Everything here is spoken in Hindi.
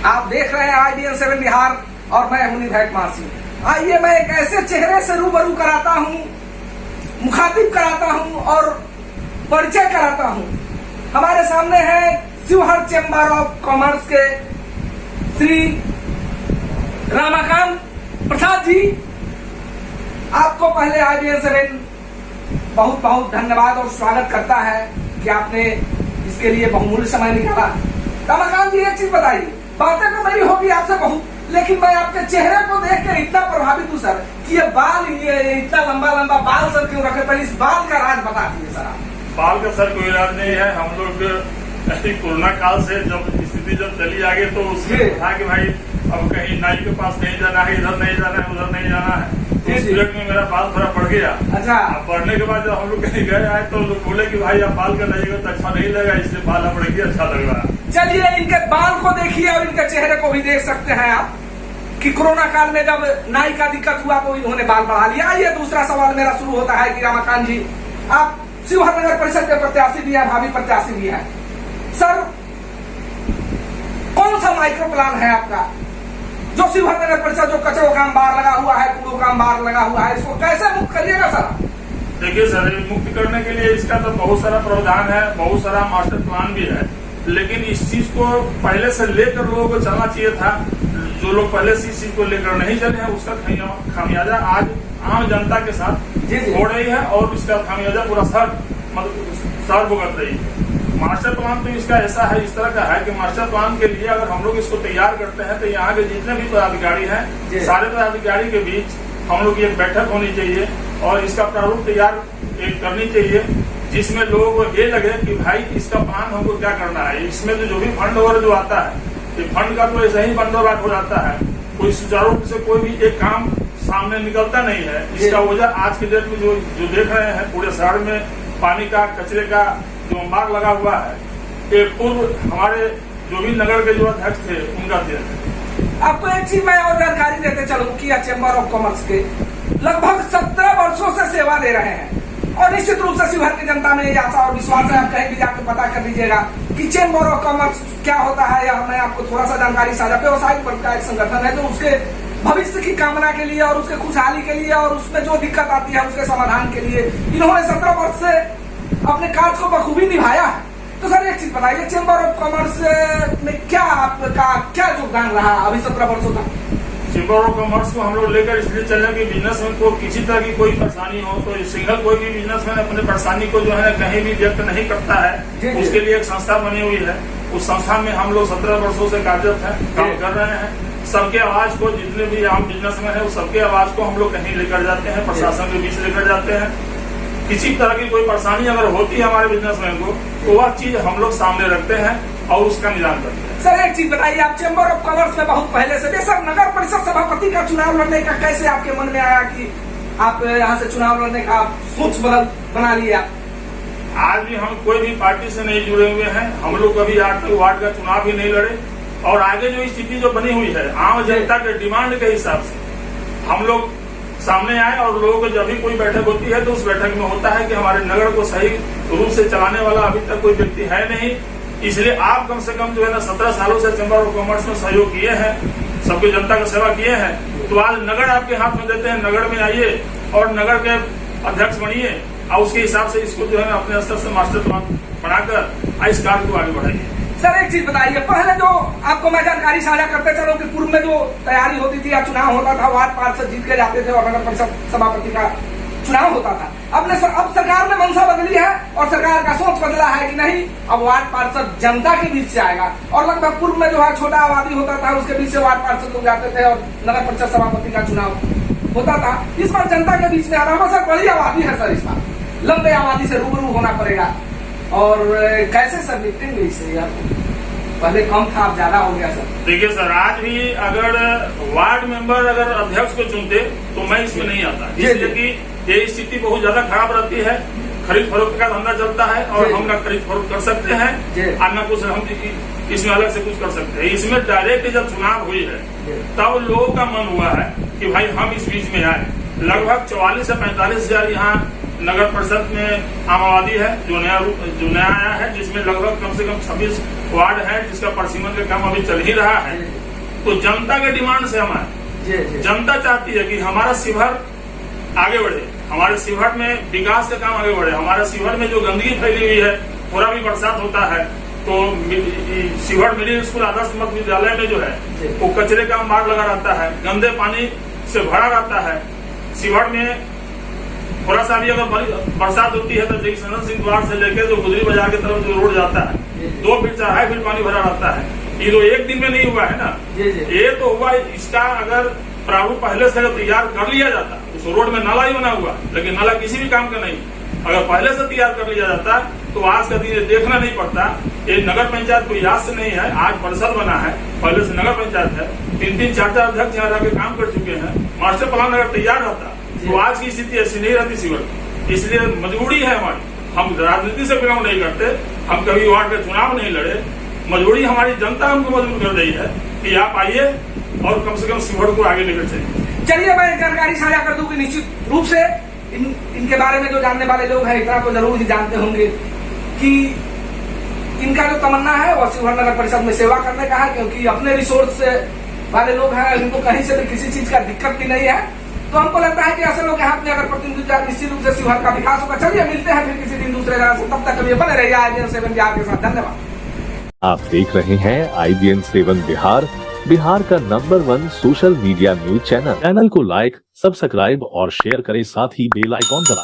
आप देख रहे हैं IBN 7 बिहार और मैं हूं निधैक मार्सी। आइए मैं एक ऐसे चेहरे से रूबरू कराता हूं, मुखातिब कराता हूं और परिचय कराता हूं। हमारे सामने है शिवहर चेंबर ऑफ कॉमर्स के श्री रामाकांत प्रसाद जी। आपको पहले IBN 7 बहुत बहुत धन्यवाद और स्वागत करता है कि आपने इसके लिए बहुमूल्य समय निकाला। रामाकांत जी, एक चीज बताइए, बातें तो मेरी होगी आपसे बहुत, लेकिन मैं आपके चेहरे को देख के इतना प्रभावित हूँ सर कि ये बाल, ये इतना लंबा लंबा बाल सर क्यों रखे? पहले इस बाल का राज बता दीजिए सर आप। बाल का सर कोई राज नहीं है। हम लोग कोरोना काल से जब स्थिति चली आगे तो उसमें था कि भाई अब कहीं नाई के पास नहीं जाना है, इधर नहीं जाना है, उधर नहीं जाना है। इस पीरियड में मेरा बाल थोड़ा बढ़ गया। अच्छा। अब बढ़ने के बाद जब हम लोग कहीं गए आए तो लोग बोले कि भाई आप बाल का लगेगा तो अच्छा नहीं लगा, इसलिए बाल बढ़ गया, अच्छा लग रहा है। चलिए इनके बाल को देखिए और इनके चेहरे को भी देख सकते हैं आप कि कोरोना काल में जब नाई का दिक्कत हुआ तो इन्होंने बाल बढ़ा लिया। ये दूसरा सवाल मेरा शुरू होता है कि रामाकांत जी, आप शिवहर नगर परिषद के प्रत्याशी भी है, भावी प्रत्याशी भी है। सर, कौन सा माइक्रो प्लान है आपका जो शिवहर नगर परिषद, जो कचरों का अंबार लगा हुआ है, कूड़ों का अंबार लगा हुआ है, इसको कैसे मुक्त करिएगा सर? देखिए सर, मुक्त करने के लिए इसका तो बहुत सारा प्रावधान है, बहुत सारा मास्टर प्लान भी है, लेकिन इस चीज को पहले से लेकर लोगों को चलना चाहिए था। जो लोग पहले से इस चीज को लेकर नहीं चले हैं उसका खामियाजा आज आम जनता के साथ हो रही है और इसका खामियाजा पूरा शहर भुगत रही है। मास्टर प्लान तो इसका ऐसा है, इस तरह का है कि मास्टर प्लान के लिए अगर हम लोग इसको तैयार करते हैं तो यहाँ के जितने भी पदाधिकारी हैं, सारे पदाधिकारी के बीच हम लोग की एक बैठक होनी चाहिए और इसका प्रारूप तैयार करनी चाहिए, जिसमें लोगों को ये लगे कि भाई इसका प्लान हमको क्या करना है। इसमें जो भी फंड वगैरह जो आता है, फंड का तो ऐसा ही बंदोबस्त हो जाता है, कोई सुचारू रूप से कोई भी एक काम सामने निकलता नहीं है। इसका वजह आज के डेट में जो देख रहे हैं पूरे शहर में पानी का, कचरे का जो अंबार लगा हुआ है, ये पूर्व हमारे जो भी नगर के जो अध्यक्ष थे उनका देन है। आपको एक चीज मैं और जानकारी देते चलूं कि चेंबर ऑफ कॉमर्स के लगभग 17 वर्षों से सेवा दे रहे हैं और निश्चित रूप से शिवहर की जनता में ये आशा और विश्वास है। आप कहीं भी जाकर पता कर लीजिएगा कि चेंबर ऑफ कॉमर्स क्या होता है, या मैं आपको थोड़ा सा जानकारी साझा। व्यवसायिक वर्ग का एक संगठन है जो उसके भविष्य की कामना के लिए और उसके खुशहाली के लिए और उसमें जो दिक्कत आती है उसके समाधान के लिए इन्होंने 17 वर्ष से अपने कार्य को बखूबी निभाया है। तो सर एक चीज बताइए, चेंबर ऑफ कॉमर्स में क्या आपका क्या योगदान रहा अभी 17 वर्षों तक? चेंबर ऑफ कॉमर्स को हम लोग लेकर इसलिए चल रहे हैं कि बिजनेसमैन को किसी तरह की कोई परेशानी हो तो सिंगल कोई भी बिजनेसमैन अपने परेशानी को जो है कहीं भी व्यक्त नहीं करता है। उसके लिए एक संस्था बनी हुई है, उस संस्था में हम लोग 17 वर्षों से कार्यरत हैं, काम कर रहे हैं। सबके आवाज को, जितने भी आम बिजनेसमैन है, सबके आवाज को हम लोग कहीं लेकर जाते हैं, प्रशासन के बीच लेकर जाते हैं। किसी तरह की कोई परेशानी अगर होती है हमारे बिजनेसमैन को तो वह चीज हम लोग सामने रखते हैं और उसका निदान करते हैं। सर एक चीज बताइए, आप चेंबर ऑफ कॉमर्स में बहुत पहले से, सर नगर परिषद सभापति का चुनाव लड़ने का कैसे आपके मन में आया कि आप यहाँ से चुनाव लड़ने का सोच बना लिया? आज भी हम कोई भी पार्टी से नहीं जुड़े हुए हैं, हम लोग कभी आज तक वार्ड का चुनाव भी नहीं लड़े और आगे जो स्थिति जो बनी हुई है आम जनता के डिमांड के हिसाब से हम लोग सामने आए और लोगों को जब भी कोई बैठक होती है तो उस बैठक में होता है कि हमारे नगर को सही रूप से चलाने वाला अभी तक कोई व्यक्ति है नहीं, इसलिए आप कम से कम जो है ना 17 सालों से चेंबर ऑफ कॉमर्स में सहयोग किए हैं, सबकी जनता का सेवा किए हैं, तो आज नगर आपके हाथ में देते हैं, नगर में आइए और नगर के अध्यक्ष बनिए और उसके हिसाब से इसको जो है अपने स्तर से मास्टर प्लान बनाकर इस कार्य को आगे बढ़ाइए। सर एक चीज बताइए, पहले जो आपको मैं जानकारी साझा करते चलो कि पूर्व में जो तैयारी होती थी या चुनाव होता था, वार्ड पार्षद जीत के जाते थे और नगर परिषद सभापति का चुनाव होता था। अब सरकार ने मंशा बदली है और सरकार का सोच बदला है कि नहीं, अब वार्ड पार्षद जनता के बीच से आएगा और लगभग पूर्व में जो है छोटा आबादी होता था, उसके बीच से वार्ड पार्षद लोग जाते थे और नगर परिषद सभापति का चुनाव होता था। इस बार जनता के बीच में आना, सर बड़ी आबादी है सर, इस बार लंबे आबादी से रूबरू होना पड़ेगा और कैसे सर निपटेंगे इससे? यार पहले कम था, अब ज्यादा हो गया सर। देखिए सर, आज भी अगर वार्ड मेंबर अगर अध्यक्ष को चुनते तो मैं इसमें नहीं आता, इसलिए कि ये स्थिति बहुत ज्यादा खराब रहती है। खरीद फरोख्त का धंधा चलता है और हम ना खरीद फरोख्त कर सकते हैं और न कुछ हम इसमें अलग से कुछ कर सकते हैं। इसमें डायरेक्ट जब चुनाव हुई है तब लोगों का मन हुआ है कि भाई हम इस बीच में आए। लगभग 44 से 45 हजार यहाँ नगर परिषद में आम आबादी है जो नया आया है, जिसमें लगभग कम से कम 26 वार्ड है, जिसका परिसीमन का काम अभी चल ही रहा है। तो जनता के डिमांड से हम आए, जनता चाहती है कि हमारा शिवहर आगे बढ़े, हमारे शिवहर में विकास का काम आगे बढ़े। हमारे शिवहर में जो गंदगी फैली हुई है, थोड़ा भी बरसात होता है तो शिवहर मिडिल स्कूल आदर्श मध्य विद्यालय में जो है वो कचरे का मार लगा रहता है, गंदे पानी से भरा रहता है। शिवहर में थोड़ा सा भी अगर बरसात होती है तो जगदीश सिंह द्वार से लेकर जो गुजरी बाजार की तरफ जो रोड जाता है 2 फीट 4.5 फीट पानी भरा रहता है। ये तो एक दिन में नहीं हुआ है ना, ये तो हुआ। इसका अगर प्रारूप पहले से तैयार कर लिया जाता, उस रोड में नाला ही बना हुआ, लेकिन नाला किसी भी काम का नहीं। अगर पहले से तैयार कर लिया जाता तो आज का दिन ये देखना नहीं पड़ता। ये नगर पंचायत कोई याद से नहीं है, आज परिषद बना है, पहले से नगर पंचायत है। 3-3, 4-4 अध्यक्ष यहाँ रहकर काम कर चुके हैं। मास्टर प्लान अगर तैयार रहता तो आज की स्थिति ऐसी नहीं रहती शिवहर। इसलिए मजबूरी है हमारी, हम राजनीति से बिलोंग नहीं करते, हम कभी वार्ड में चुनाव नहीं लड़े। मजबूरी हमारी जनता हमको मजबूर कर रही है कि आप आइए और कम से कम शिवहर को आगे लेकर चलिए। चलिए मैं जानकारी साझा कर दूं कि निश्चित रूप से इनके बारे में जो जानने वाले लोग हैं इतना तो जरूर ही जानते होंगे कि इनका जो तमन्ना है वो शिवहर नगर परिषद में सेवा करने का है, क्योंकि अपने रिसोर्स वाले लोग हैं, इनको कहीं से भी किसी चीज का दिक्कत भी नहीं है। तो हमको लगता है कि ऐसे लोग यहाँ पे अगर प्रतिनिधित्व निश्चित रूप से शिवहर का विकास होगा। चलिए मिलते हैं फिर किसी दिन दूसरे जगह से, तब तक कभी बने रहिए IBN 7 बिहार के साथ। धन्यवाद। आप देख रहे हैं IBN 7 बिहार, बिहार का number 1 social media news channel. Channel को लाइक, सब्सक्राइब और शेयर करें, साथ ही बेल आइकॉन दबाएं।